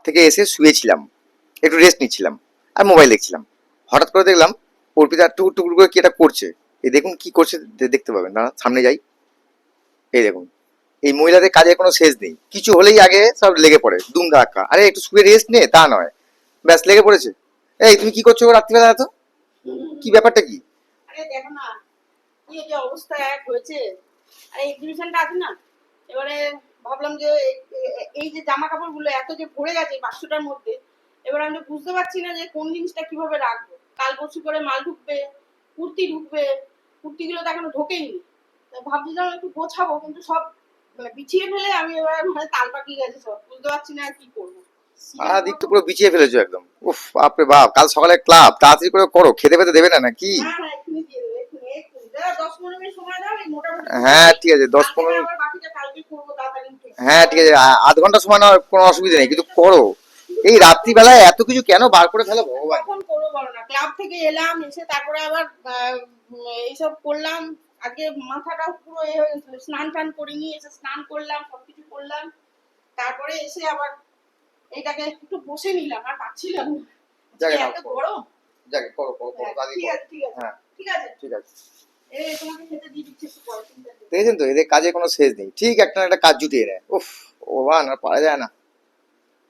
থেকে এসে শুয়েছিলাম, একটু রেস্ট নিচ্ছিলাম আর মোবাইল দেখছিলাম। হঠাৎ করে দেখলাম অর্পিতা টুকুর টুকুর করে কি একটা করছে। এই দেখুন কি করছে, দেখতে পাবেন না, সামনে যাই। এই দেখুন, এই মহিলাদের কাজে কোনো শেষ নেই, কিছু হলেই আগে সব লেগে পড়ে দুম ধাক্কা। আরে একটু শুয়ে রেস্ট নে তা নয়, ব্যাস লেগে পড়েছে। এই তুমি কি করছো রাত্রিবেলা এত, কি ব্যাপারটা কি? আরে দেখো না কি যে অবস্থা এক হয়েছে। আর এক্সিবিশনটা আছে না, এবারে ভাবলাম যে এই যে জামা কাপড় গুলো এত যে ভরে গেছে বাক্সটার মধ্যে, এবার আমি তো বুঝতে পারছি না যে কোন জিনিসটা কিভাবে রাখবো। কাল পরশু করে মাল ঢুকবে, কুর্তি ঢুকবে, কুর্তিগুলো তো এখনো ঢোকেইনি। ভাবছিলাম একটু গোছাবো, কিন্তু সব মানে বিছিয়ে ফেলে আমি এবার মানে তাল পাকিয়ে গেছে, সব বুঝতে পারছি না আর কি করবো। সারা দিক তো পুরো বিছিয়ে ফেলেছো একদম। উফ বাপরে বাপ, কাল সকালে ক্লাব, তাড়াতাড়ি করে করো, খেতে পেতে দেবে না নাকি? হ্যাঁ হ্যাঁ এক্ষুনি দিয়ে দেবো, এক্ষুনি দাঁড়া, 10-15 মিনিট সময় দাও, এই মোটামুটি হ্যাঁ গুছিয়ে ঠিক আছে, দশ আজকে না পনেরো আবার বাকিটা কালকে করবো তাড়াতাড়ি উঠে। হ্যাঁ ঠিক আছে, আধ ঘন্টা সময় নেওয়ার কোনো অসুবিধা নেই, কিন্তু করো। এই রাত্রিবেলায় এত কিছু কেন বার করে ফেলো ভগবান। কখন করবো বলো না, ক্লাব থেকে এলাম, এসে তারপরে আবার এইসব করলাম। আজকে মাথাটাও পুরো এ হয়ে গেছিল, স্নান টান করিনি, এসে স্নান করলাম, সবকিছু করলাম, তারপরে এসে আবার এটাকে একটু বসে নিলাম, আর পাচ্ছিলাম না। যাকে আজকে নাও এত করো, গরম। যাকে করো করো করো, হ্যাঁ, কাজই ঠিক করো। আছে ঠিক আছে হ্যাঁ ঠিক আছে। ঠিক আছে। তোমাকে খেতে দিয়ে দিচ্ছি একটু পরে, চিন্তা করো না। দেখেছেন তো, এদের কাজে কোনো শেষ নেই, ঠিক একটা না একটা কাজ জুটিয়ে নেয়। উফ ভগবান, আর পারা যায় না।